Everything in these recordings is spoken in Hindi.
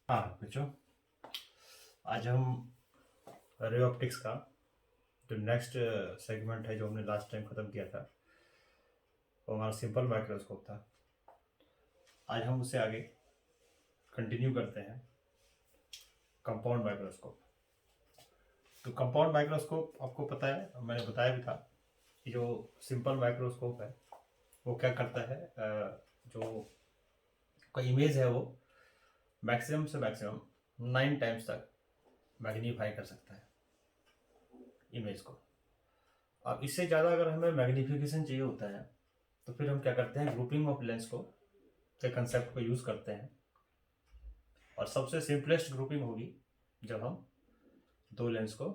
हाँ बच्चों, आज हम रे ऑप्टिक्स का जो नेक्स्ट सेगमेंट है, जो हमने लास्ट टाइम ख़त्म किया था, वो हमारा सिंपल माइक्रोस्कोप था। आज हम उससे आगे कंटिन्यू करते हैं कंपाउंड माइक्रोस्कोप। तो कंपाउंड माइक्रोस्कोप आपको पता है, मैंने बताया भी था कि जो सिंपल माइक्रोस्कोप है वो क्या करता है। जो का इमेज है वो मैक्सिमम से मैक्सिमम 9 टाइम्स तक मैग्नीफाई कर सकता है इमेज को। अब इससे ज़्यादा अगर हमें मैग्नीफिकेशन चाहिए होता है तो फिर हम क्या करते हैं, ग्रुपिंग ऑफ लेंस को के कंसेप्ट को यूज़ करते हैं। और सबसे सिंपलेस्ट ग्रुपिंग होगी जब हम दो लेंस को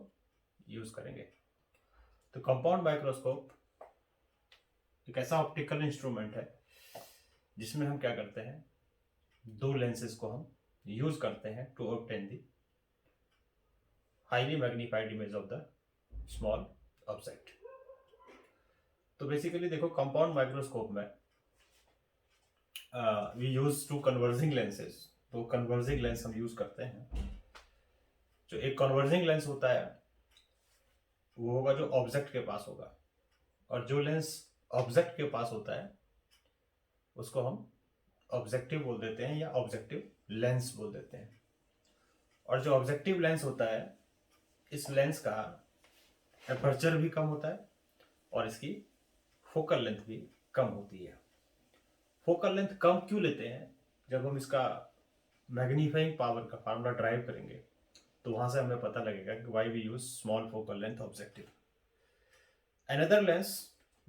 यूज़ करेंगे। तो कंपाउंड माइक्रोस्कोप एक ऐसा ऑप्टिकल इंस्ट्रूमेंट है जिसमें हम क्या करते हैं, दो लेंसेज को हम यूज़ करते हैं to obtain the highly magnified image of the small object. तो बेसिकली देखो, कंपाउंड माइक्रोस्कोप में we use two converging lenses. तो कन्वर्जिंग लेंस हम यूज करते हैं। जो एक कन्वर्जिंग लेंस होता है वो होगा जो ऑब्जेक्ट के पास होगा, और जो लेंस ऑब्जेक्ट के पास होता है उसको हम ऑब्जेक्टिव बोल देते हैं या ऑब्जेक्टिव लेंस बोल देते हैं। और जो ऑब्जेक्टिव लेंस होता है, इस लेंस का एपर्चर भी कम होता है और इसकी फोकल लेंथ भी कम होती है। फोकल लेंथ कम क्यों लेते हैं? जब हम इसका मैग्नीफाइंग पावर का फार्मूला ड्राइव करेंगे तो वहां से हमें पता लगेगा कि why we use small focal length objective. Another lens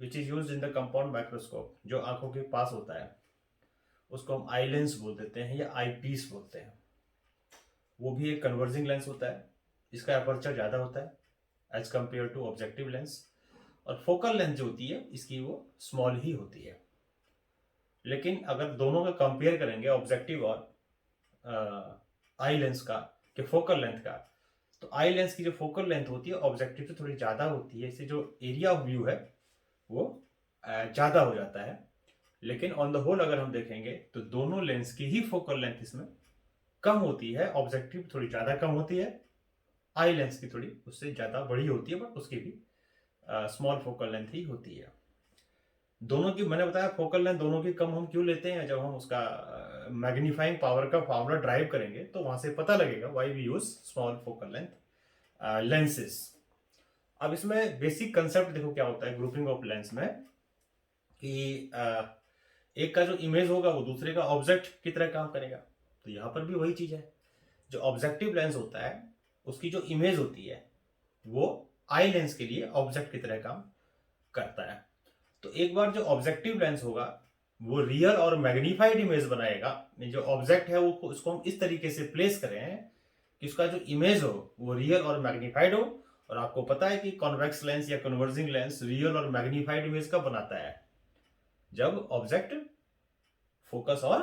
which is used in the compound microscope, जो आंखों के पास होता है, उसको हम आई लेंस बोल देते हैं या आई पीस बोलते हैं। वो भी एक कन्वर्जिंग लेंस होता है। इसका अपर्चर ज़्यादा होता है as compare to objective lens, और फोकल लेंथ जो होती है इसकी वो स्मॉल ही होती है। लेकिन अगर दोनों का कंपेयर करेंगे, ऑब्जेक्टिव और आई लेंस का कि फोकल लेंथ का, तो आई लेंस की जो फोकल लेंथ होती है ऑब्जेक्टिव से थोड़ी ज़्यादा होती है। इससे जो एरिया ऑफ व्यू है वो ज़्यादा हो जाता है। लेकिन ऑन द होल अगर हम देखेंगे तो दोनों लेंस की ही फोकल लेंथ इसमें कम होती है। ऑब्जेक्टिव थोड़ी ज़्यादा कम होती है, आई लेंस की थोड़ी उससे ज़्यादा बड़ी होती है, बट उसकी भी स्मॉल फोकल लेंथ ही होती है। दोनों की मैंने बताया फोकल लेंथ दोनों की कम हम क्यों लेते हैं, जब हम उसका मैग्नीफाइंग पावर का फार्मूला ड्राइव करेंगे तो वहां से पता लगेगा why we use small focal length lenses. अब इसमें बेसिक कंसेप्ट देखो क्या होता है ग्रुपिंग ऑफ लेंस में, कि एक का जो इमेज होगा वो दूसरे का ऑब्जेक्ट की तरह काम करेगा। तो यहाँ पर भी वही चीज है। जो ऑब्जेक्टिव लेंस होता है उसकी जो इमेज होती है वो आई लेंस के लिए ऑब्जेक्ट की तरह काम करता है। तो एक बार जो ऑब्जेक्टिव लेंस होगा वो रियल और मैग्नीफाइड इमेज बनाएगा। जो ऑब्जेक्ट है वो उसको हम इस तरीके से प्लेस करें कि उसका जो इमेज हो वो रियल और मैग्नीफाइड हो। और आपको पता है कि कॉन्वेक्स लेंस या कन्वर्जिंग लेंस रियल और मैग्नीफाइड इमेज कब बनाता है? जब ऑब्जेक्ट फोकस और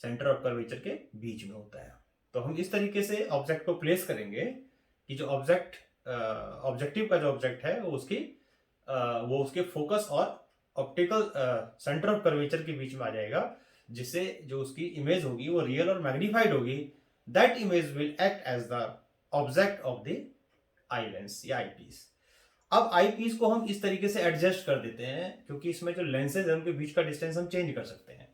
सेंटर ऑफ कर्वेचर के बीच में होता है। तो हम इस तरीके से ऑब्जेक्ट को प्लेस करेंगे कि जो ऑब्जेक्ट ऑब्जेक्टिव का जो ऑब्जेक्ट है वो उसके फोकस और ऑप्टिकल सेंटर ऑफ कर्वेचर के बीच में आ जाएगा, जिससे जो उसकी इमेज होगी वो रियल और मैग्नीफाइड होगी। That image will act as the object of the eye lens या आई पीस। अब आई पीस को हम इस तरीके से एडजस्ट कर देते हैं, क्योंकि इसमें जो लेंसेज है उनके बीच का डिस्टेंस हम चेंज कर सकते हैं।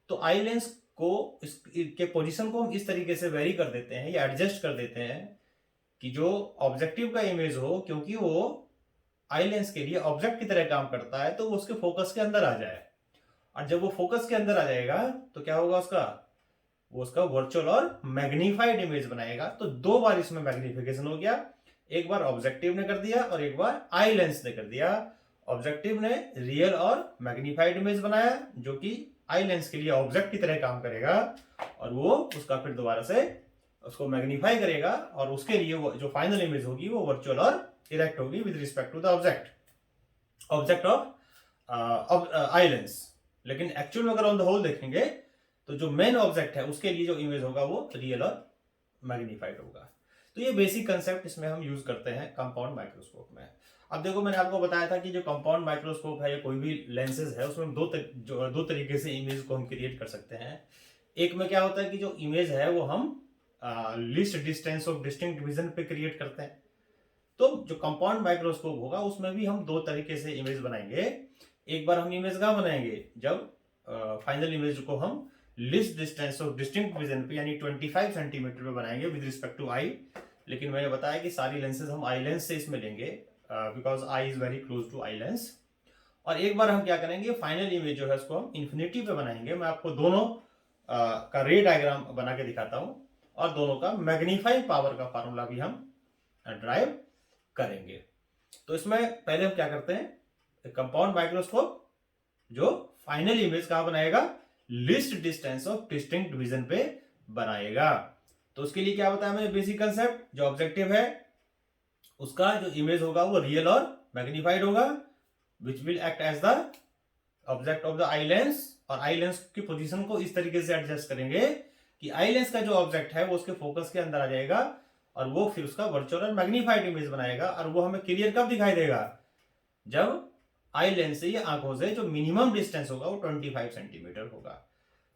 तो आई लेंस को इसके पोजीशन को हम इस तरीके से वेरी कर देते हैं या एडजस्ट कर देते हैं कि जो ऑब्जेक्टिव का इमेज हो, क्योंकि वो आई लेंस के लिए ऑब्जेक्ट की तरह काम करता है, तो वो उसके फोकस के अंदर आ जाए। और जब वो फोकस के अंदर आ जाएगा तो क्या होगा उसका, वो उसका वर्चुअल और मैग्नीफाइड इमेज बनाएगा। तो दो बार इसमें मैग्निफिकेशन हो गया, एक बार ऑब्जेक्टिव ने कर दिया और एक बार आई लेंस ने कर दिया। ऑब्जेक्टिव ने रियल और मैग्नीफाइड इमेज बनाया जो कि आई लेंस के लिए ऑब्जेक्ट की तरह काम करेगा, और वो उसका फिर दोबारा से उसको मैग्नीफाई करेगा, और उसके लिए वो जो फाइनल इमेज होगी वो वर्चुअल और इरेक्ट होगी with respect to the object of eye lens. लेकिन एक्चुअल में अगर ऑन द होल देखेंगे तो जो मेन ऑब्जेक्ट है उसके लिए जो इमेज होगा वो रियल और मैग्नीफाइड होगा। तो ये बेसिक कंसेप्ट इसमें हम यूज करते हैं कंपाउंड माइक्रोस्कोप में। अब देखो, मैंने आपको बताया था कि जो कंपाउंड माइक्रोस्कोप है या कोई भी लेंसेज है उसमें दो तरीके से इमेज को हम क्रिएट कर सकते हैं। एक में क्या होता है कि जो इमेज है वो हम least distance of distinct vision पे क्रिएट करते हैं। तो जो कंपाउंड माइक्रोस्कोप होगा उसमें भी हम दो तरीके से इमेज बनाएंगे। एक बार हम इमेज कहाँ बनाएंगे, जब फाइनल इमेज को हम least distance of distinct vision पे यानी 25 सेंटीमीटर पे बनाएंगे विद रिस्पेक्ट टू आई। लेकिन मैंने बताया कि सारी लेंसेज हम आई लेंस से इसमें लेंगे because eye is very close to eye lens. और एक बार हम क्या करेंगे, फाइनल इमेज जो है उसको हम इन्फिनिटी पे बनाएंगे। मैं आपको दोनों का रे डायग्राम बना के दिखाता हूं और दोनों का मैग्नीफाइंग पावर का फार्मूला भी हम ड्राइव करेंगे। तो इसमें पहले हम क्या करते हैं, कंपाउंड माइक्रोस्कोप जो फाइनल इमेज कहां बनाएगा, list distance of distinct vision पे बनाएगा। तो उसके लिए क्या बताया मैंने, बेसिक कंसेप्ट, जो ऑब्जेक्टिव है उसका जो इमेज होगा वो रियल और मैग्नीफाइड होगा, which will act as the object of the eye lens. और आई लेंस की पोजीशन को इस तरीके से एडजस्ट करेंगे कि आई लेंस का जो ऑब्जेक्ट है वो उसके फोकस के अंदर आ जाएगा और वो फिर उसका वर्चुअल और मैग्नीफाइड इमेज बनाएगा। और वो हमें क्लियर कब दिखाई देगा, जब आई लेंस से या आंखों से जो मिनिमम डिस्टेंस होगा वो 25 सेंटीमीटर होगा।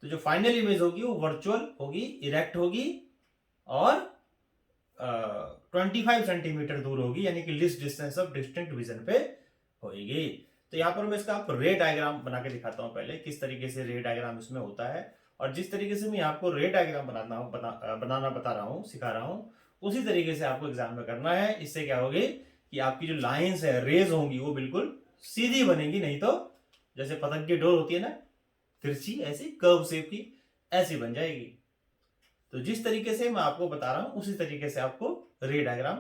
तो जो फाइनल इमेज होगी वो वर्चुअल होगी, इरेक्ट होगी और 25 सेंटीमीटर दूर होगी, यानी कि list distance of distinct vision पे होगी। तो यहाँ पर मैं इसका आपको रे डायग्राम बना के दिखाता हूँ पहले, किस तरीके से रे डायग्राम इसमें होता है। और जिस तरीके से मैं आपको रे डायग्राम बनाना बता रहा हूँ, सिखा रहा हूँ, उसी तरीके से आपको एग्जाम में करना है। इससे क्या होगी कि आपकी जो लाइंस है, रेज होंगी, वो बिल्कुल सीधी बनेगी, नहीं तो जैसे पतंग की डोर होती है ना, तिरछी ऐसी कर्व शेप की, ऐसी बन जाएगी। तो जिस तरीके से मैं आपको बता रहा हूं उसी तरीके से आपको रे डायग्राम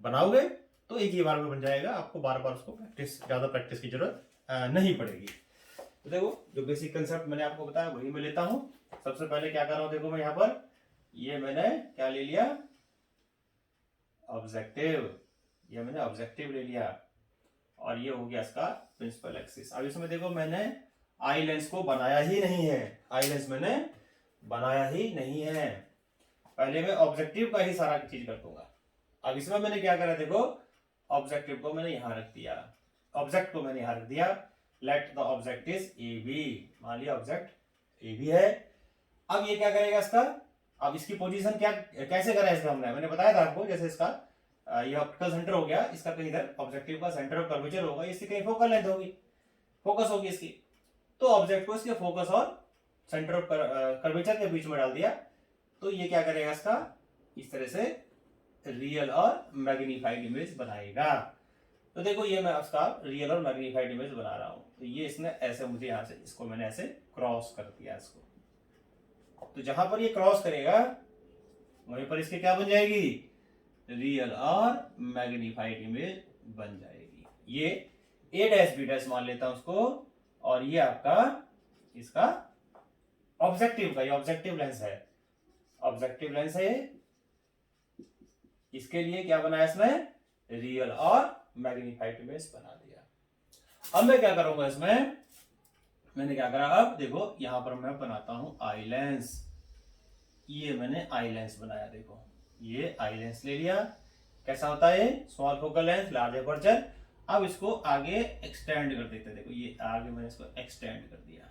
बनाओगे तो एक ही बार में बन जाएगा, आपको बार बार उसको ज्यादा प्रैक्टिस की जरूरत नहीं पड़ेगी। तो देखो, जो बेसिक कंसेप्ट मैंने आपको बताया वही मैं लेता हूं। सबसे पहले क्या कर रहा हूं, देखो मैं यहाँ पर ये मैंने क्या ले लिया, ऑब्जेक्टिव, ये मैंने ऑब्जेक्टिव ले लिया और ये हो गया इसका प्रिंसिपल एक्सिस। अब इसमें देखो मैंने आई लेंस को बनाया ही नहीं है, आई लेंस मैंने बनाया ही नहीं है, पहले मैं ऑब्जेक्टिव का ही सारा चीज कर दूंगा। अब इसमें मैंने क्या करा, देखो ऑब्जेक्टिव को मैंने यहां रख दिया, ऑब्जेक्ट को मैंने यहां रख दिया, let the object is A B, मान लिया ऑब्जेक्ट ए बी है। अब ये क्या करेगा इसका, अब इसकी पोजीशन क्या कैसे करा इसका मैंने बताया था आपको, जैसे इसका ये ऑप्टिकल सेंटर हो गया, इसका कहीं इधर ऑब्जेक्टिव का सेंटर ऑफ कर्वेचर होगा, इसकी कहीं फोकल लेंथ होगी, फोकस होगी इसकी। तो ऑब्जेक्ट को इसके फोकस और सेंटर ऑफ कर्वेचर के बीच में डाल दिया, तो ये क्या करेगा इसका, इस तरह से रियल और मैग्नीफाइड इमेज बनाएगा। तो देखो ये मैं उसका रियल और मैग्नीफाइड इमेज बना रहा हूं, तो ये इसने ऐसे मुझे यहां से इसको मैंने ऐसे क्रॉस कर दिया इसको। तो जहां पर ये क्रॉस करेगा वहीं पर इसके क्या बन जाएगी, रियल और मैग्नीफाइड इमेज बन जाएगी। ये ए डैश बी डैश मान लेता हूं उसको, और ये आपका इसका ऑब्जेक्टिव का, ये ऑब्जेक्टिव लेंस है, ऑब्जेक्टिव लेंस है। इसके लिए क्या बनाया इसमें, रियल और मैग्नीफाइड इमेज बना दिया। अब मैं क्या करूंगा इसमें, मैंने क्या करा, अब देखो यहां पर मैं बनाता हूं आई लेंस, ये मैंने आई लेंस बनाया, देखो ये आई लेंस ले लिया। कैसा होता है, small focal length large aperture. अब इसको आगे एक्सटेंड कर देते हैं, देखो ये आगे मैंने इसको एक्सटेंड कर दिया।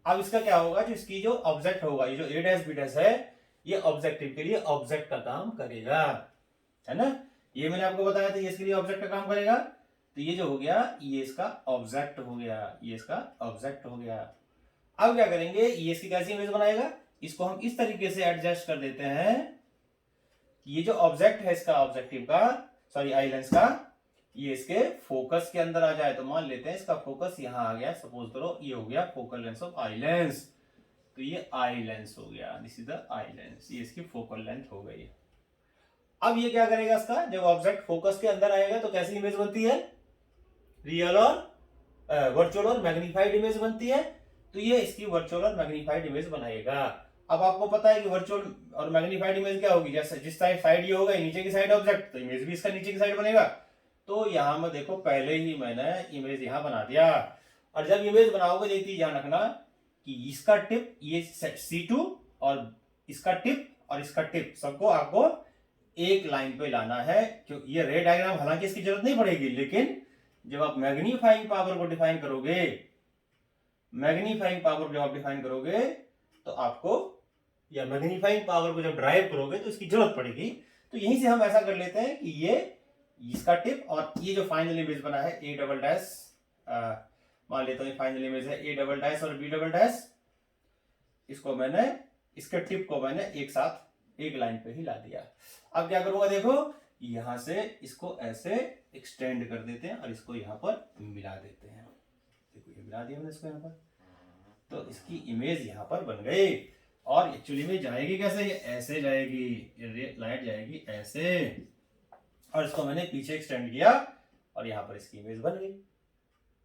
अब इसका क्या होगा, जो इसकी जो ऑब्जेक्ट होगा, ये जो ए डैश बी डैश है, ये ऑब्जेक्टिव के लिए ऑब्जेक्ट का काम करेगा, है ना। ये मैंने आपको बताया था, ये इसके लिए ऑब्जेक्ट का काम करेगा। तो ये जो हो गया, ये इसका ऑब्जेक्ट हो गया, ये इसका ऑब्जेक्ट हो गया। अब क्या करेंगे, ये इसकी कैसी इमेज बनाएगा, इसको हम इस तरीके से एडजस्ट कर देते हैं कि ये जो ऑब्जेक्ट है इसका, ऑब्जेक्टिव का, सॉरी आई लेंस का, ये इसके फोकस के अंदर आ जाए। तो मान लेते हैं इसका फोकस यहां आ गया, सपोज करो ये हो गया focal length of eye lens, तो ये आई लेंस हो गया, this is the eye lens, ये इसकी फोकल लेंथ हो गई। अब ये क्या करेगा इसका, जब ऑब्जेक्ट फोकस के अंदर आएगा तो कैसी इमेज बनती है, रियल और वर्चुअल और मैग्नीफाइड इमेज बनती है। तो ये इसकी वर्चुअल और मैग्नीफाइड इमेज बनाएगा। अब आपको पता है कि वर्चुअल और मैग्नीफाइड इमेज क्या होगी, जैसे जिस साइड ये होगा, नीचे की साइड ऑब्जेक्ट, तो इमेज भी इसका नीचे की साइड बनेगा। तो यहां में देखो पहले ही मैंने इमेज यहां बना दिया, और जब इमेज बनाओगे देखिए ध्यान रखना कि इसका टिप ये C2 और इसका टिप और इसका टिप सबको आपको एक लाइन पे लाना है। क्योंकि ये रे डायग्राम हालांकि इसकी जरूरत नहीं पड़ेगी, लेकिन जब आप मैग्नीफाइंग पावर को डिफाइन करोगे मैग्नीफाइंग पावर जब आप डिफाइन करोगे तो आपको, या मैग्नीफाइंग पावर को जब ड्राइव करोगे तो इसकी जरूरत पड़ेगी। तो यहीं से हम ऐसा कर लेते हैं कि ये इसका टिप और ये जो फाइनल इमेज बना है ए डबल डैश, मान लेता हूँ फाइनल इमेज है ए डबल डैश और बी डबल डैश, इसको मैंने, इसके टिप को मैंने एक साथ एक लाइन पे ही ला दिया। अब क्या करूंगा देखो, यहां से इसको ऐसे एक्सटेंड कर देते हैं और इसको यहाँ पर मिला देते हैं। देखो ये मिला दिया मैंने इसको यहाँ पर, तो इसकी इमेज यहाँ पर बन गई। और एक्चुअली में जाएगी कैसे, ये ऐसे जाएगी, ये लाइट जाएगी ऐसे, और इसको मैंने पीछे एक्सटेंड किया और यहाँ पर इसकी इमेज बन गई।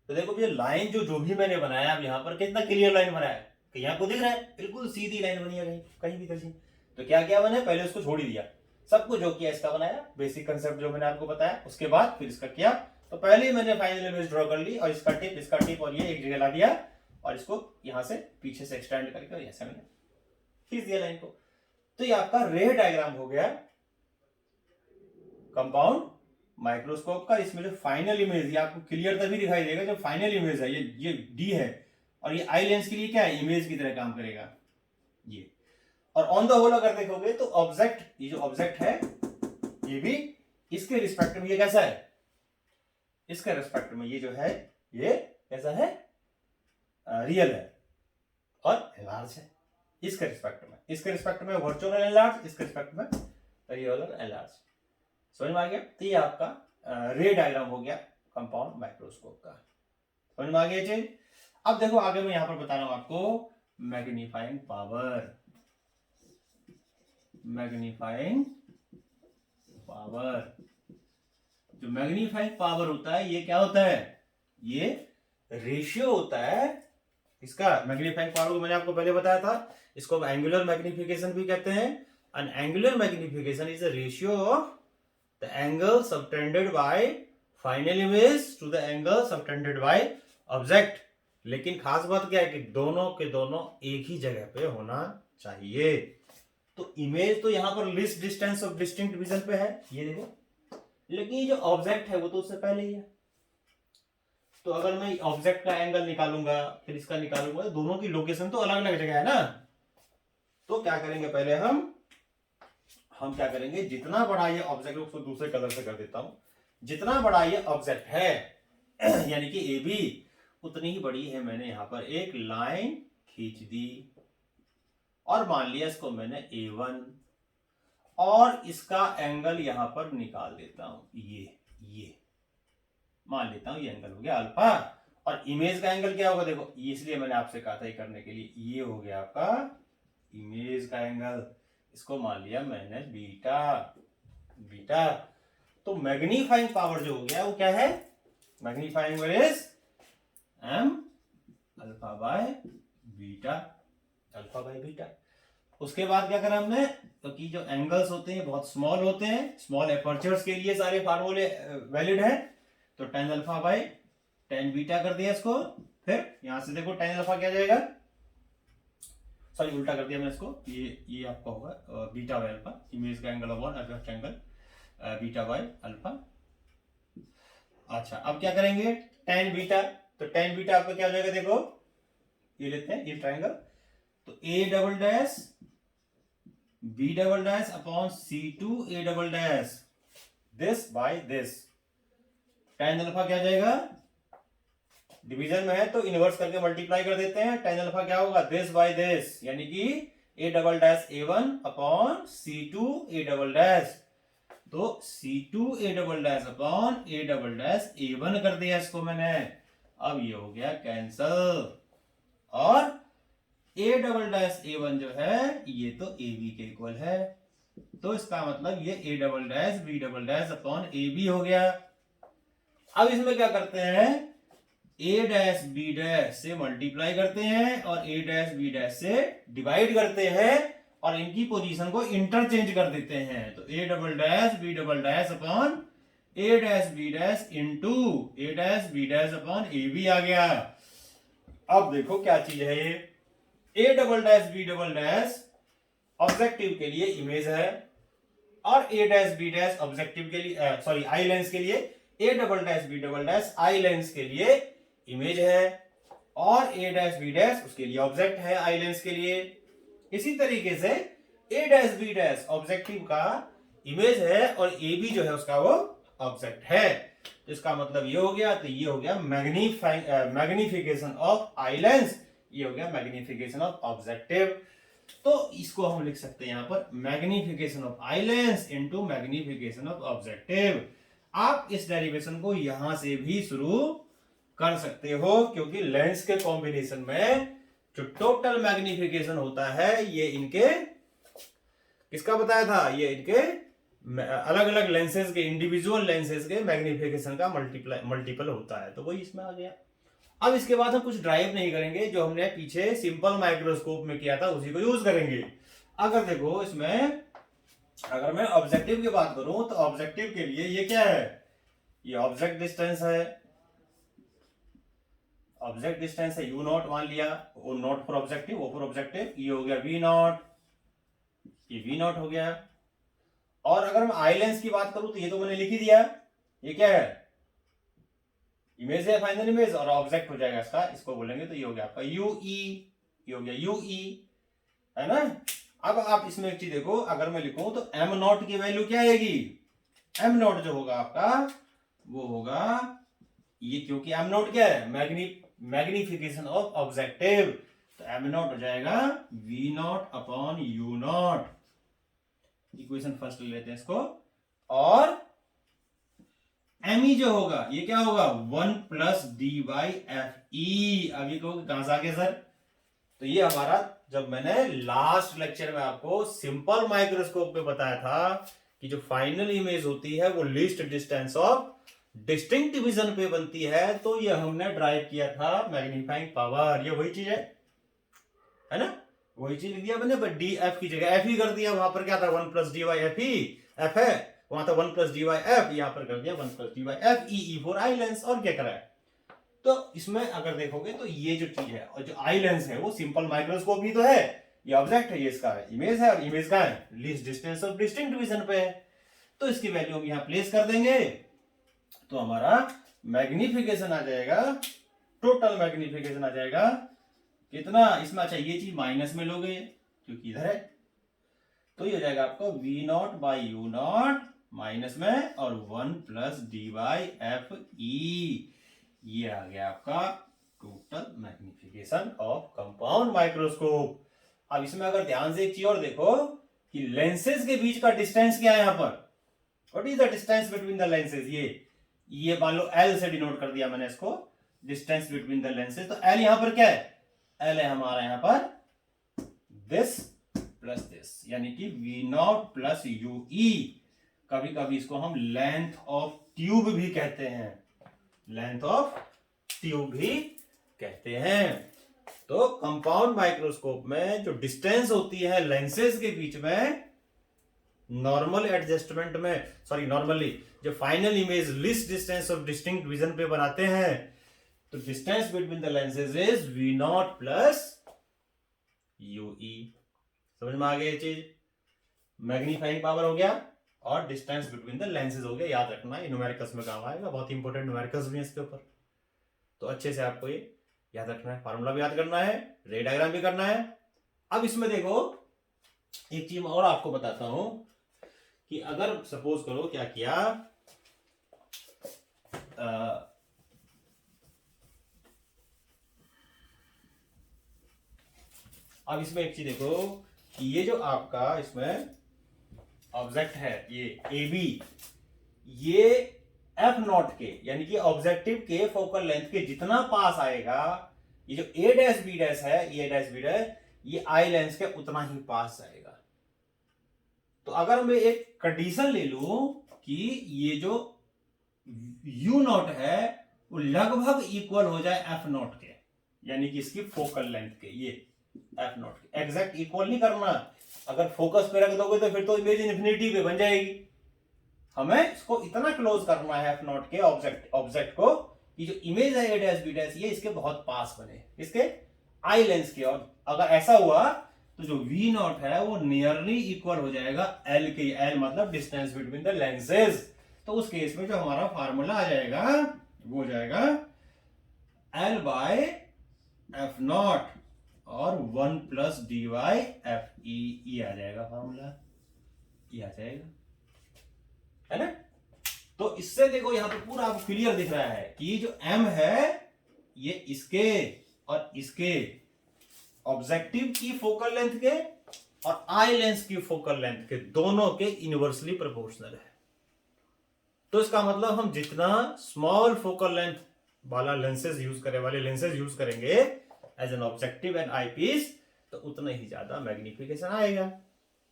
तो देखो ये लाइन जो भी मैंने बनाया अब यहाँ पर कितना क्लियर लाइन बनाया है, कि आपको दिख रहा है बिल्कुल सीधी लाइन बनी है, कहीं भी कहीं। तो क्या किया मैंने, पहले उसको छोड़ ही दिया, सब कुछ जो किया इसका बनाया, बेसिक कंसेप्ट जो मैंने आपको बताया, उसके बाद फिर इसका किया। तो पहले ही मैंने फाइनल इमेज ड्रॉ कर ली और इसका टिप और ये एक जगह ला दिया और इसको यहां से पीछे से एक्सटेंड करके और ऐसे मैंने खींच दिया लाइन को। तो ये आपका रे डायग्राम हो गया कंपाउंड माइक्रोस्कोप का। इसमें जो फाइनल इमेज, ये आपको क्लियर तभी दिखाई देगा जब फाइनल इमेज है, ये डी है और ये आई लेंस के लिए क्या है, इमेज की तरह काम करेगा ये। और ऑन द होल अगर देखोगे तो ऑब्जेक्ट, ये जो ऑब्जेक्ट है ये भी इसके रिस्पेक्ट में ये कैसा है, इसके रिस्पेक्ट में ये जो है ये कैसा है, रियल है और लार्ज है इसके रिस्पेक्ट में। इसके रिस्पेक्ट में वर्चुअल एनलार्ज, इसके रिस्पेक्ट में रियल और एनलार्ज। समझ में आ गया। तो ये आपका रे डायग्राम हो गया कंपाउंड माइक्रोस्कोप का। समझ में आ गया चीज। अब देखो आगे मैं यहां पर बता रहा हूं आपको मैग्नीफाइंग पावर। मैग्नीफाइंग पावर, जो मैग्नीफाइंग पावर होता है ये क्या होता है, ये रेशियो होता है इसका। मैग्नीफाइंग पावर को मैंने आपको पहले बताया था, इसको एंगुलर मैग्निफिकेशन भी कहते हैं। An angular magnification is a ratio of the angle subtended by final image to the angle subtended by object. लेकिन खास बात क्या है कि दोनों के दोनों एक ही जगह पे होना चाहिए। तो इमेज तो यहां पर list distance of distinct vision पे है, ये देखो, लेकिन ये जो ऑब्जेक्ट है वो तो उससे पहले ही है। तो अगर मैं ऑब्जेक्ट का एंगल निकालूंगा फिर इसका निकालूंगा, दोनों की लोकेशन तो अलग अलग जगह है ना। तो क्या करेंगे पहले हम क्या करेंगे, जितना बड़ा ये ऑब्जेक्ट, उसको दूसरे कलर से कर देता हूं, जितना बड़ा ये ऑब्जेक्ट है यानी कि ए बी, उतनी ही बड़ी है मैंने यहां पर एक लाइन खींच दी और मान लिया इसको मैंने A1 और इसका एंगल यहां पर निकाल देता हूं, ये मान लेता हूं ये एंगल हो गया अल्फा। और इमेज का एंगल क्या होगा देखो, इसलिए मैंने आपसे कहा था ये करने के लिए, ये हो गया आपका इमेज का एंगल, इसको मान लिया मैंने बीटा। तो मैग्नीफाइंग पावर जो हो गया वो क्या है, magnifying power is m alpha by beta. उसके बाद क्या करा हमने, तो कि जो एंगल्स होते हैं बहुत स्मॉल होते हैं, स्मॉल एपर्चर्स के लिए सारे फार्मूले वैलिड है। तो tan alpha by tan beta कर दिया इसको। फिर यहां से देखो tan अल्फा क्या जाएगा, सॉरी उल्टा कर दिया मैंने इसको, ये आपका होगा बीटा बाय अल्फा, इमेज का angle upon object angle beta by alpha. अच्छा अब क्या करेंगे, tan बीटा, तो tan बीटा आपका क्या हो जाएगा देखो, ये लेते हैं ये ट्रायंगल, तो a double dash b double dash upon c2 a double dash this by this. tan alpha क्या जाएगा, डिवीजन में है तो इनवर्स करके मल्टीप्लाई कर देते हैं, tan अल्फा क्या होगा दिस बाय दिस, यानी कि a double dash a1 upon c2 a double dash. तो c2 a double dash upon a double dash a1 कर दिया इसको मैंने। अब ये हो गया कैंसल और a डबल डैश a1 जो है ये तो ab के इक्वल है, तो इसका मतलब ये a double dash b double dash upon ab हो गया। अब इसमें क्या करते हैं, a डैश b डैश से मल्टीप्लाई करते हैं और a डैश b डैश से डिवाइड करते हैं और इनकी पोजीशन को इंटरचेंज कर देते हैं। तो a double dash b double dash upon a dash b dash into a dash b dash upon ab आ गया। अब देखो क्या चीज है ये, a double dash b double dash objective के लिए इमेज है और a dash b dash objective के लिए सॉरी आई लेंस के लिए a double dash b double dash eye lens के लिए इमेज है। और ए डैश बी डैश उसके लिए ऑब्जेक्ट है आई लेंस के लिए। इसी तरीके से ए डैश बी डैश ऑब्जेक्टिव का इमेज है और ए बी जो है उसका वो ऑब्जेक्ट है। तो इसका मतलब ये हो गया, तो ये हो गया मैग्निफिकेशन ऑफ आई लेंस, ये हो गया मैग्निफिकेशन ऑफ ऑब्जेक्टिव। तो इसको हम लिख सकते हैं यहां पर magnification of eye lens into magnification of objective. आप इस डेरिवेशन को यहां से भी शुरू कर सकते हो, क्योंकि लेंस के कॉम्बिनेशन में जो टोटल मैग्निफिकेशन होता है ये इनके किसका बताया था, ये इनके अलग अलग लेंसेज के, इंडिविजुअल लेंसेज के मैग्निफिकेशन का मल्टीपल होता है। तो वही इसमें आ गया। अब इसके बाद हम कुछ ड्राइव नहीं करेंगे, जो हमने पीछे सिंपल माइक्रोस्कोप में किया था उसी को यूज करेंगे। अगर देखो इसमें अगर मैं ऑब्जेक्टिव की बात करूं तो ऑब्जेक्टिव के लिए ये क्या है, ये ऑब्जेक्ट डिस्टेंस है, ऑब्जेक्ट डिस्टेंस है यू नॉट मान लिया, o naught for objective, o for objective, ये हो गया वी नॉट, ये वी नॉट हो गया। और अगर मैं आई लेंस की बात करूं तो ये तो मैंने लिख ही दिया, ये क्या है, इमेज है, फाइनल इमेज, और ऑब्जेक्ट हो जाएगा इसका, इसको बोलेंगे तो ये हो गया आपका यू ई, ये हो गया यू ई, है ना। अब आप इसमें एक चीज देखो, अगर मैं लिखूं तो एम नॉट की वैल्यू क्या आएगी, एम नॉट जो होगा आपका वो होगा ये, क्योंकि एम नॉट क्या है, मैग्निफिकेशन ऑफ ऑब्जेक्टिव, तो एम नॉट हो जाएगा V naught upon U naught. Equation first ले लेते हैं इसको, और एम ई जो होगा ये क्या होगा, 1 प्लस डी बाई एफ ई। अब ये कहोगे कहां से आ गया सर, तो ये हमारा जब मैंने लास्ट लेक्चर में आपको सिंपल माइक्रोस्कोप पे बताया था कि जो फाइनल इमेज होती है वो least distance of distinct vision पे बनती है, तो ये हमने ड्राइव किया था मैग्नीफाइंग पावर, ये वही चीज है ना, वही चीज लिख दिया मैंने, बट डी एफ की जगह एफ ही कर दिया। वहां पर क्या था 1 plus D Y F E, F है, वहां था 1 प्लस डी वाई एफ, यहां पर कर दिया 1 plus D Y F E for eye lens, और क्या करा है। तो इसमें अगर देखोगे तो ये जो चीज है और जो आई लेंस है वो सिंपल माइक्रोस्कोप ही तो है, ये ऑब्जेक्ट है, ये इसका इमेज है, और इमेज का है least distance of distinct vision पे है। तो इसकी वैल्यू हम यहां प्लेस कर देंगे, तो हमारा मैग्निफिकेशन आ जाएगा, टोटल मैग्निफिकेशन आ जाएगा कितना इसमें, अच्छा ये चीज माइनस में लोगे क्योंकि इधर है, तो ये हो जाएगा आपका V naught by U naught minus में, और 1 plus D Y F E, ये आ गया आपका total magnification of compound microscope. अब इसमें अगर ध्यान से एक चीज और देखो कि लेंसेज के बीच का डिस्टेंस क्या है यहां पर, what is the distance between the lenses, ये मान लो एल से डिनोट कर दिया मैंने इसको, डिस्टेंस बिटवीन द लेंसेज। तो एल यहां पर क्या है, एल है हमारा यहां पर दिस प्लस दिस, यानी कि V naught plus U E. कभी कभी इसको हम लेंथ ऑफ ट्यूब भी कहते हैं, लेंथ ऑफ ट्यूब भी कहते हैं। तो कंपाउंड माइक्रोस्कोप में जो डिस्टेंस होती है लेंसेज के बीच में, नॉर्मल एडजस्टमेंट में, सॉरी नॉर्मली जो final image least distance of distinct vision पे बनाते हैं, तो distance between the lenses is V naught plus U E. समझ में आ गया ये चीज, मैग्नीफाइंग पावर हो गया और डिस्टेंस बिटवीन द लेंसेज हो गया। याद रखना है, न्यूमेरिकल्स में काम आएगा, बहुत इंपॉर्टेंट न्यूमेरिकल्स भी है इसके ऊपर, तो अच्छे से आपको ये याद रखना है, फार्मूला भी याद करना है, रे डायग्राम भी करना है। अब इसमें देखो एक चीज और आपको बताता हूं कि अगर सपोज करो क्या किया, अब इसमें एक चीज देखो कि ये जो आपका इसमें ऑब्जेक्ट है ये ए बी, ये एफ नॉट के यानी कि ऑब्जेक्टिव के फोकल लेंथ के जितना पास आएगा, ये जो ए डैश बी डैश है, ये डैश बी डैश, ये आई लेंस के उतना ही पास जाएगा। तो अगर मैं एक कंडीशन ले लूं कि ये जो यू नॉट है वो लगभग इक्वल हो जाए एफ नॉट के, यानी कि इसकी फोकल लेंथ के, ये एफ नॉट के एग्जैक्ट इक्वल नहीं करना, अगर फोकस पे रख दोगे तो फिर तो इमेज इन्फिनिटी पे बन जाएगी। हमें इसको इतना क्लोज करना है एफ नॉट के ऑब्जेक्ट को कि जो इमेज है ए डैश बी डैश ये इसके बहुत पास बने, इसके आई लेंस के। और अगर ऐसा हुआ तो जो वी नॉट है वो नियरली इक्वल हो जाएगा एल के, एल मतलब डिस्टेंस बिटवीन द लेंसेज। तो उस केस में जो हमारा फार्मूला आ जाएगा वो हो जाएगा एल बाय एफ नॉट और 1 plus D Y F E, ये आ जाएगा फॉर्मूला, ये आ जाएगा, है ना। तो इससे देखो यहां पे पूरा आपको क्लियर दिख रहा है कि जो एम है ये इसके और इसके ऑब्जेक्टिव की फोकल लेंथ के और आई लेंस की फोकल लेंथ के दोनों के इनवर्सली प्रोपोर्शनल है। तो इसका मतलब हम जितना स्मॉल फोकल लेंथ वाले लेंसेज यूज करेंगे as an objective and eye piece, तो उतना ही ज्यादा मैग्निफिकेशन आएगा,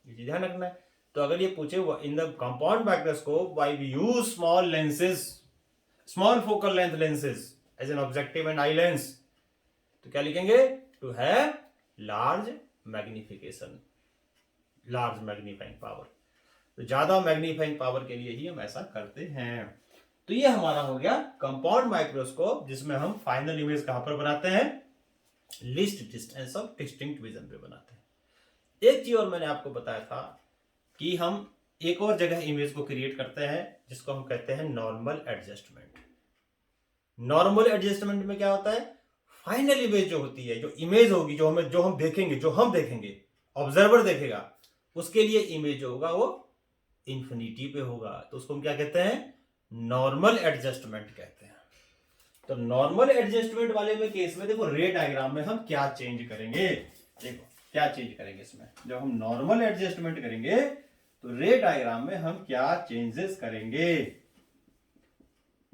ये चीज ध्यान रखना है। तो अगर ये पूछे in the compound microscope why we use small focal length lenses as an objective and eye lens, तो क्या लिखेंगे, to have large magnification, large magnifying power. तो ज्यादा मैग्नीफाइंग पावर के लिए ही हम ऐसा करते हैं। तो ये हमारा हो गया कंपाउंड माइक्रोस्कोप, जिसमें हम फाइनल इमेज कहां पर बनाते हैं, least distance of distinct vision पे बनाते हैं। एक चीज और मैंने आपको बताया था कि हम एक और जगह इमेज को क्रिएट करते हैं जिसको हम कहते हैं नॉर्मल एडजस्टमेंट। नॉर्मल एडजस्टमेंट में क्या होता है, फाइनल इमेज जो होती है, जो इमेज होगी, जो हम देखेंगे, ऑब्जर्वर देखेगा, उसके लिए इमेज जो होगा वो इंफिनिटी पे होगा। तो उसको हम क्या कहते हैं, नॉर्मल एडजस्टमेंट कहते हैं। तो नॉर्मल एडजस्टमेंट वाले में केस में देखो रे डायग्राम में हम क्या चेंज करेंगे, देखो क्या चेंज करेंगे इसमें। जब हम नॉर्मल एडजस्टमेंट करेंगे तो रे डायग्राम में हम क्या चेंजेस करेंगे,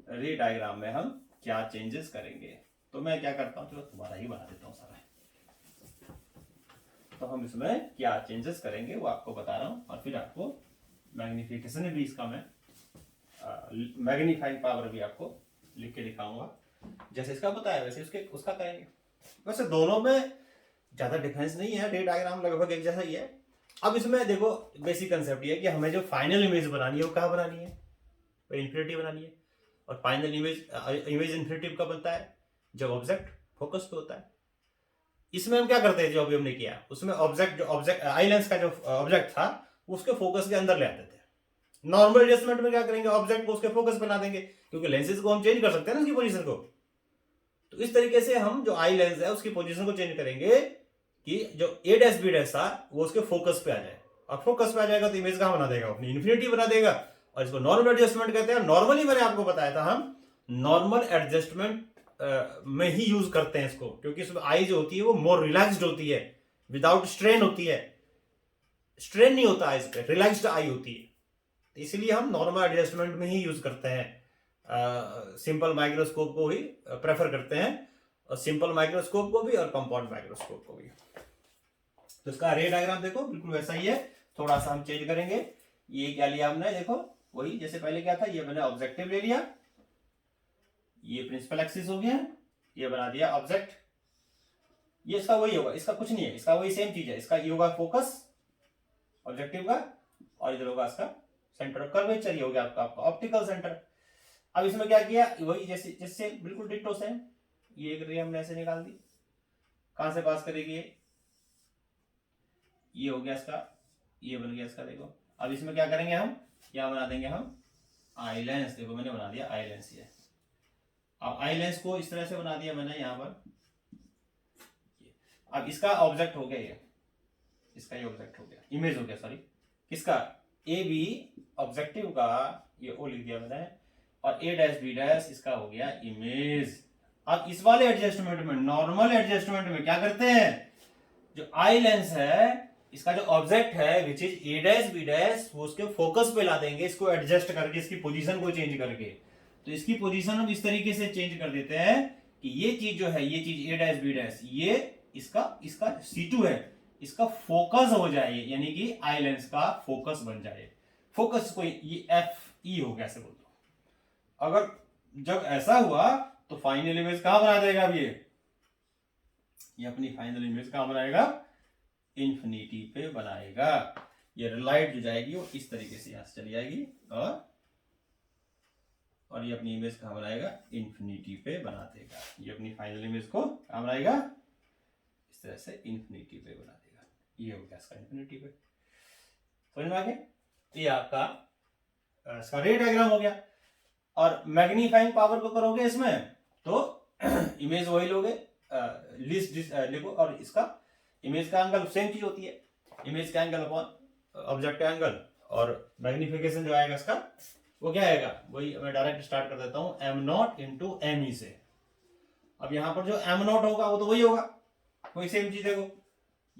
रे डायग्राम में हम क्या चेंजेस करेंगे। तो मैं क्या करता हूं, चलो तुम्हारा ही बना देता हूं सारा। तो हम इसमें क्या चेंजेस करेंगे वो आपको बता रहा हूं, और फिर आपको मैग्निफिकेशन भी इसका मैं मैग्नीफाइंग पावर भी आपको लिख के दिखाऊंगा। जैसे इसका बताया वैसे उसका करेंगे। वैसे दोनों में ज्यादा डिफरेंस नहीं है, रे डायग्राम लगभग एक जैसा ही है। अब इसमें देखो बेसिक कंसेप्ट ये है कि हमें जो फाइनल इमेज बनानी है वो कहाँ बनानी है, वो इन्फिनिटी बनानी है। और फाइनल इमेज इन्फिनिटी कब बनता है, जब ऑब्जेक्ट फोकस पे होता है। इसमें हम क्या करते हैं, जो अभी हमने किया उसमें ऑब्जेक्ट आई लेंस का जो ऑब्जेक्ट था उसके फोकस के अंदर ले आते थे। नॉर्मल एडजस्टमेंट में क्या करेंगे, ऑब्जेक्ट को उसके फोकस बना देंगे, क्योंकि लेंसेज को हम चेंज कर सकते हैं ना उसकी पोजीशन को। तो इस तरीके से हम जो आई लेंस है उसकी पोजीशन को चेंज करेंगे कि जो ए डैश बी डैश था वो उसके फोकस पे आ जाए, और फोकस पे आ जाएगा तो इमेज कहां बना देगा, अपनी इन्फिनिटी बना देगा। और इसको नॉर्मल एडजस्टमेंट कहते हैं। नॉर्मली मैंने आपको बताया था हम नॉर्मल एडजस्टमेंट में ही यूज करते हैं इसको, क्योंकि इसमें आई जो होती है वो मोर रिलैक्स्ड होती है, विदाउट स्ट्रेन होती है, स्ट्रेन नहीं होता है इस पे, रिलैक्स्ड आई होती है। तो इसलिए हम नॉर्मल एडजस्टमेंट में ही यूज करते हैं, सिंपल माइक्रोस्कोप को ही प्रेफर करते हैं, और सिंपल माइक्रोस्कोप को भी और कंपाउंड माइक्रोस्कोप को भी। तो इसका रे डायग्राम देखो बिल्कुल वैसा ही है, थोड़ा सा हम चेंज करेंगे। ये क्या लिया हमने, देखो वही जैसे पहले क्या था, ये मैंने ऑब्जेक्टिव ले लिया, ये प्रिंसिपल एक्सिस हो गया, ये बना दिया ऑब्जेक्ट। ये इसका वही होगा, इसका कुछ नहीं है, इसका वही सेम चीज है। इसका ये होगा फोकस ऑब्जेक्टिव का, और इधर होगा इसका सेंटर ऑफ कर्वेचर, ये हो गया आपका ऑप्टिकल सेंटर। अब इसमें क्या किया, वही जैसे जैसे बिल्कुल डिट्टो सेम, ये एक रे हमने ऐसे निकाल दी, कहां से पास करेगी, ये हो गया इसका, ये बन गया इसका। देखो अब इसमें क्या करेंगे हम, क्या बना देंगे हम, आई लेंस। देखो मैंने बना दिया आई लेंस। ये अब आई लेंस को इस तरह से बना दिया मैंने यहां पर। अब इसका ऑब्जेक्ट हो गया, ये इसका ये ऑब्जेक्ट हो गया, इमेज हो गया, सॉरी किसका, ए बी ऑब्जेक्टिव का, ये ओ लिख दिया मैंने, और ए डैश बी डैश इसका हो गया इमेज। अब इस वाले एडजस्टमेंट में, नॉर्मल एडजस्टमेंट में क्या करते हैं, जो आई लेंस है इसका जो ऑब्जेक्ट है which is A dash B dash, वो उसके फोकस पे ला देंगे, इसको एडजस्ट करके, इसकी पोजीशन को चेंज करके। तो इसकी पोजीशन हम इस तरीके से चेंज कर देते हैं कि ये चीज जो है, ये चीज ए डैश बी डैश, ये इसका C2 है, इसका फोकस हो जाए, यानी कि आई लेंस का फोकस बन जाए। फोकस को ये FE हो गया ऐसे बोलते हो। अगर जब ऐसा हुआ तो फाइनल इमेज कहां बना देगा, अब ये अपनी फाइनल इमेज कहां बनाएगा, इंफिनिटी पे बनाएगा। ये लाइट जो जाएगी वो इस तरीके से यहां से चली जाएगी, और ये अपनी इमेज कहां बनाएगा, इंफिनिटी पे बना देगा। ये अपनी फाइनल इमेज को कहां बनाएगा, इस तरह से इंफिनिटी पे बना देगा। ये हो गया इसका इंफिनिटी पे, समझ में आ गया। ये आपका इसका रे डायग्राम हो गया। और मैग्नीफाइंग पावर को करोगे इसमें तो इमेज वही लोगे, लीस्ट लिखो, और इसका इमेज का एंगल सेम चीज होती है, इमेज का एंगल अपॉन ऑब्जेक्ट का एंगल, और मैग्निफिकेशन जो आएगा इसका वो क्या आएगा, वही मैं डायरेक्ट स्टार्ट कर देता हूं, M naught into M E से। अब यहां पर जो एम नॉट होगा वो तो वही होगा, वही सेम चीज देखो,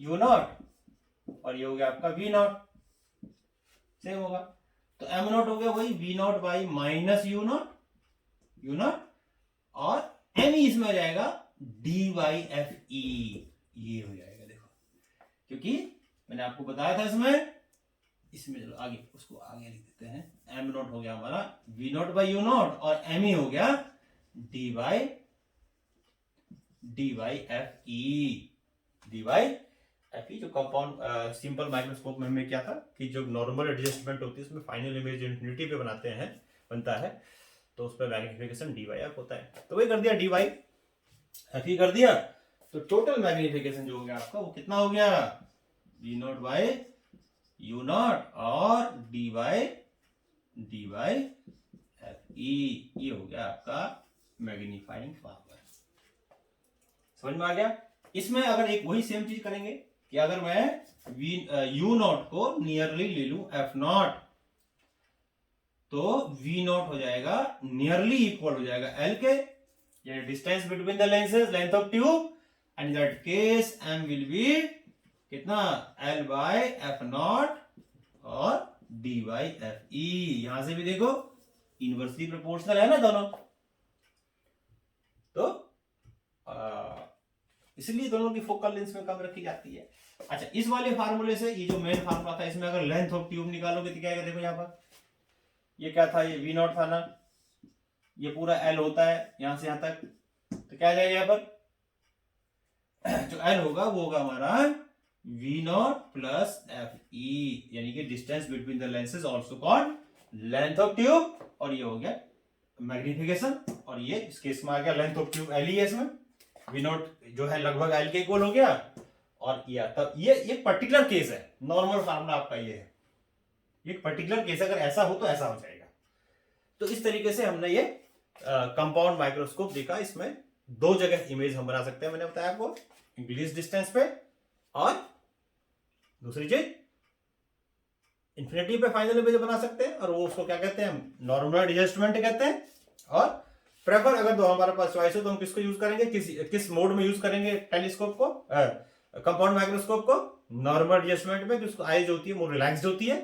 यू नॉट, और ये हो गया आपका वी नॉट, सेम होगा। तो एम नॉट हो गया वही V naught by minus U naught, U naught, और एम ई इसमें हो जाएगा डी वाई एफ ई, ये हो जाएगा देखो, क्योंकि मैंने आपको बताया था इसमें चलो आगे उसको आगे लिख देते हैं। एम नॉट हो गया हमारा V naught by U naught, और एम ई हो गया D Y F E, D Y F E. जो कंपाउंड सिंपल माइक्रोस्कोप में हमें क्या था कि जो नॉर्मल एडजस्टमेंट होती है उसमें फाइनल इमेज इन्फिनिटी पे बनता है, तो उस पर मैग्निफिकेशन डी वाई एफ होता है। तो वही कर दिया, डी वाई एफ ई कर दिया, तो टोटल मैग्निफिकेशन जो हो गया आपका वो कितना हो गया, we naught by U naught और डी वाई एफ ई, ये हो गया आपका मैग्नीफाइंग पावर। समझ में आ गया। इसमें अगर एक वही सेम चीज करेंगे कि अगर मैं यू नॉट को नियरली ले लूं एफ नॉट, तो वी नॉट हो जाएगा नियरली इक्वल हो जाएगा एल के, यानी distance between the lenses, length of tube, and in that case M will be कितना, एल बाय एफ नॉट और डी बाई एफ ई। यहां से भी देखो इनवर्सली प्रोपोर्शनल है ना दोनों, तो इसलिए दोनों की फोकल लेंथ में कम रखी जाती है। अच्छा, इस वाले फार्मूले से, ये जो मेन फार्मूला था, इसमें अगर लेंथ ऑफ ट्यूब निकालोगे तो क्या आएगा, देखो यहाँ पर ये क्या था, ये वी नॉट था ना, ये पूरा एल होता है यहां से यहां तक, तो क्या आ जाएगा यहाँ पर जो एल होगा वो होगा हमारा V naught plus F E, यानी कि distance between the lenses also called length of tube, और ये हो गया मैग्निफिकेशन, और ये इस केस में आ गया लेंथ ऑफ ट्यूब एल ही है, इसमें वी नॉट जो है लगभग एल के इक्वल हो गया, और तब ये पर्टिकुलर केस है, नॉर्मल फार्मूला आपका ये है, ये पर्टिकुलर केस अगर ऐसा हो तो ऐसा हो जाएगा। तो इस तरीके से हमने ये कंपाउंड माइक्रोस्कोप देखा, इसमें दो जगह इमेज हम बना सकते हैं, मैंने बताया आपको, इंक्रीज डिस्टेंस पे, और दूसरी चीज इंफिनिटी पे फाइनल इमेज बना सकते हैं, और वो उसको क्या कहते हैं, नॉर्मल एडजस्टमेंट कहते हैं। और प्रेफर अगर तो हमारे पास चॉइस हो तो हम किसको यूज करेंगे, किस मोड में यूज करेंगे टेलीस्कोप को, कंपाउंड माइक्रोस्कोप को, नॉर्मल एडजस्टमेंट में, जिसको आइज होती है वो रिलैक्स्ड होती है,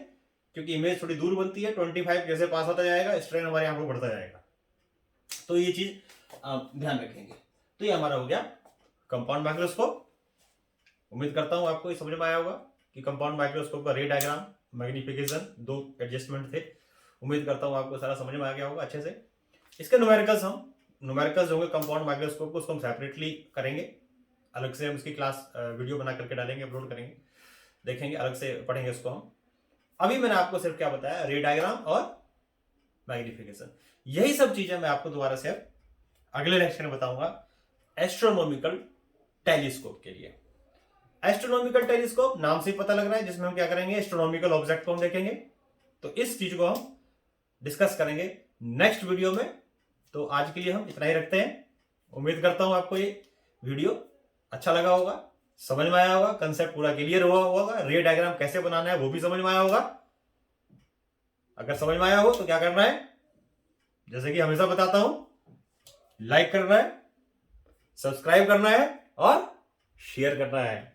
क्योंकि इमेज थोड़ी दूर बनती है, 25 जैसे पास होता जाएगा स्ट्रेन हमारे आंखों बढ़ता जाएगा, तो ये चीज ध्यान रखेंगे। तो ये हमारा हो गया कंपाउंड माइक्रोस्कोप। उम्मीद करता हूं आपको ये समझ में आया होगा कि कंपाउंड माइक्रोस्कोप का रे डायग्राम, मैग्निफिकेशन, दो एडजस्टमेंट थे। उम्मीद करता हूं आपको सारा समझ में आ गया होगा अच्छे से। इसके न्यूमेरिकल्स होंगे कंपाउंड माइक्रोस्कोप को, उसको हम सेपरेटली करेंगे, अलग से हम इसकी क्लास वीडियो बना करके डालेंगे, अपलोड करेंगे, देखेंगे, अलग से पढ़ेंगे उसको हम। अभी मैंने आपको सिर्फ क्या बताया, रे डायग्राम और मैग्निफिकेशन, यही सब चीजें मैं आपको दोबारा से अगले लेक्चर में बताऊंगा एस्ट्रोनॉमिकल टेलीस्कोप के लिए। एस्ट्रोनॉमिकल टेलीस्कोप नाम से ही पता लग रहा है, जिसमें हम क्या करेंगे, एस्ट्रोनॉमिकल ऑब्जेक्ट को हम देखेंगे। तो इस चीज को हम डिस्कस करेंगे नेक्स्ट वीडियो में। तो आज के लिए हम इतना ही रखते हैं। उम्मीद करता हूं आपको ये वीडियो अच्छा लगा होगा, समझ में आया होगा, कंसेप्ट पूरा क्लियर हुआ होगा, रे डायग्राम कैसे बनाना है वो भी समझ में आया होगा। अगर समझ में आया हो तो क्या करना है, जैसे कि हमेशा बताता हूं, लाइक करना है, सब्सक्राइब करना है और शेयर करना है।